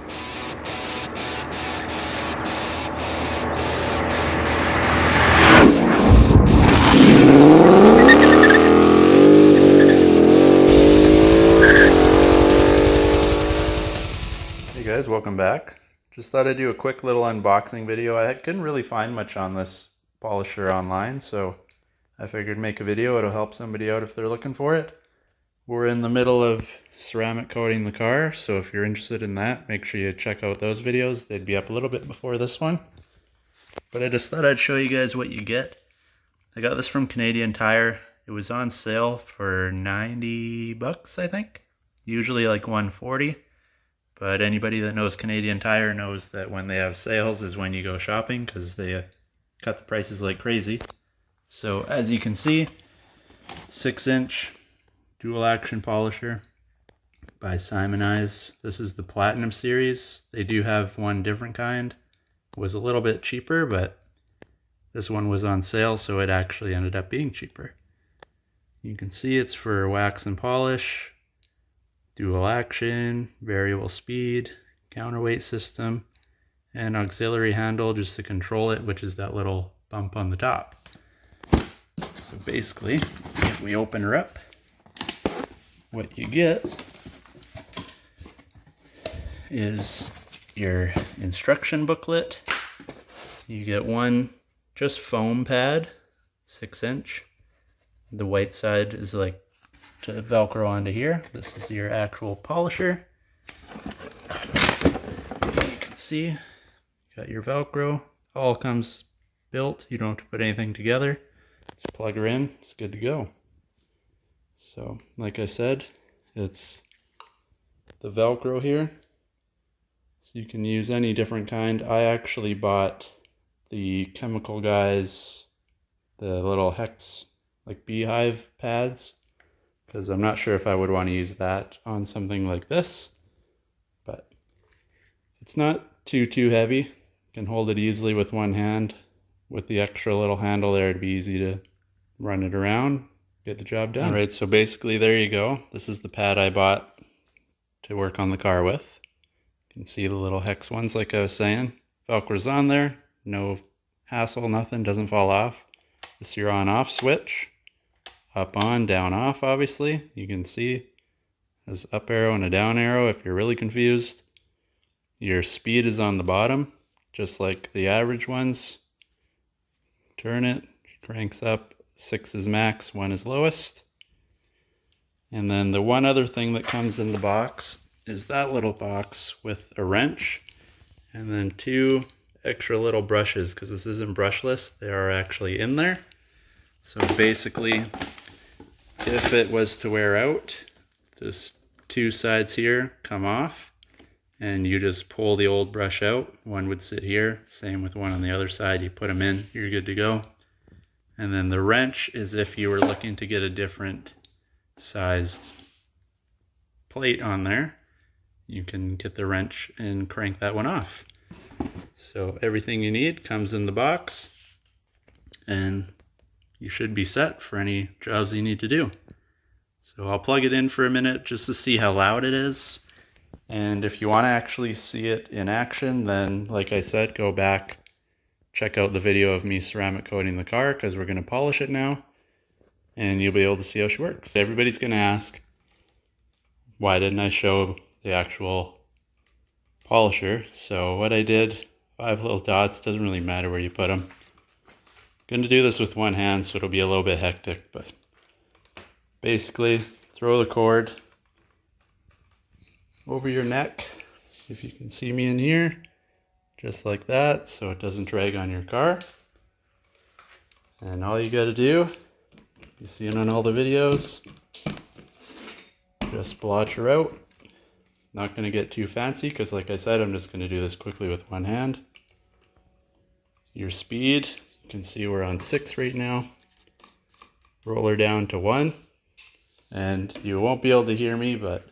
Hey guys, welcome back. Just thought I'd do a quick little unboxing video. I couldn't really find much on this polisher online, so I figured make a video. It'll help somebody out if they're looking for it. We're in the middle of ceramic coating the car, so if you're interested in that, make sure you check out those videos. They'd be up a little bit before this one. But I just thought I'd show you guys what you get. I got this from Canadian Tire. It was on sale for 90 bucks, I think. Usually like 140. But anybody that knows Canadian Tire knows that when they have sales is when you go shopping, because they cut the prices like crazy. So as you can see, 6-inch dual action polisher by Simoniz. This is the Platinum series. They do have one different kind. It was a little bit cheaper, but this one was on sale, so it actually ended up being cheaper. You can see it's for wax and polish. Dual action, variable speed, counterweight system, and auxiliary handle just to control it, which is that little bump on the top. So basically, if we open her up, what you get is your instruction booklet. You get one just foam pad, 6-inch. The white side is like to Velcro onto here. This is your actual polisher. You can see, you got your Velcro. All comes built. You don't have to put anything together. Just plug her in. It's good to go. So, like I said, it's the Velcro here. So you can use any different kind. I actually bought the Chemical Guys, the little hex, like beehive pads, because I'm not sure if I would want to use that on something like this, but it's not too heavy. You can hold it easily with one hand. With the extra little handle there, it'd be easy to run it around, get the job done. All right, so basically there you go. This is the pad I bought to work on the car with. You can see the little hex ones like I was saying. Velcro's on there, no hassle, nothing, doesn't fall off. This is your on-off switch. Up, on, down, off, obviously. You can see there's up arrow and a down arrow if you're really confused. Your speed is on the bottom, just like the average ones. Turn it, cranks up, 6 is max, 1 is lowest. And then the one other thing that comes in the box is that little box with a wrench and then 2 extra little brushes, because this isn't brushless, they are actually in there. So basically, if it was to wear out, this 2 sides here come off and you just pull the old brush out. One would sit here, same with one on the other side. You put them in, you're good to go. And then the wrench is if you were looking to get a different sized plate on there, you can get the wrench and crank that one off. So everything you need comes in the box, and you should be set for any jobs you need to do. So I'll plug it in for a minute just to see how loud it is. And if you want to actually see it in action, then like I said, go back, check out the video of me ceramic coating the car, because we're going to polish it now. And you'll be able to see how she works. Everybody's going to ask, why didn't I show the actual polisher? So what I did, 5 little dots, doesn't really matter where you put them. Going to do this with one hand, so it'll be a little bit hectic, but basically throw the cord over your neck, if you can see me in here, just like that, so it doesn't drag on your car. And all you got to do, you see it on all the videos, just blotch her out. Not going to get too fancy, because like I said, I'm just going to do this quickly with one hand. Your speed, you can see we're on 6 right now. Roll her down to 1, and you won't be able to hear me, but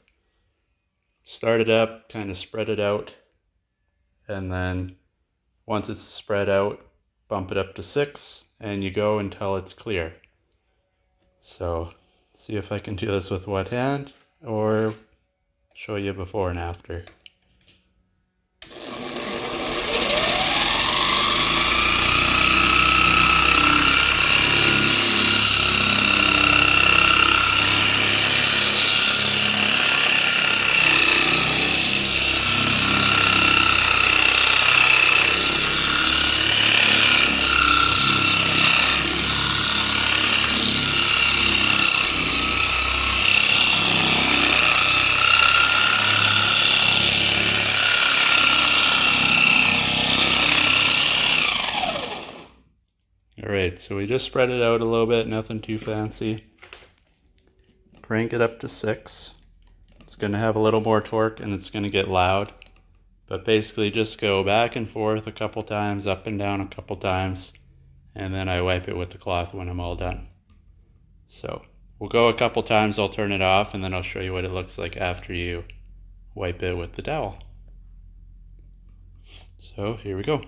start it up, kind of spread it out, and then once it's spread out, bump it up to 6, and you go until it's clear. So see if I can do this with one hand, or show you before and after. Alright, so we just spread it out a little bit, nothing too fancy. Crank it up to 6. It's going to have a little more torque and it's going to get loud. But basically just go back and forth a couple times, up and down a couple times, and then I wipe it with the cloth when I'm all done. So we'll go a couple times, I'll turn it off, and then I'll show you what it looks like after you wipe it with the towel. So here we go.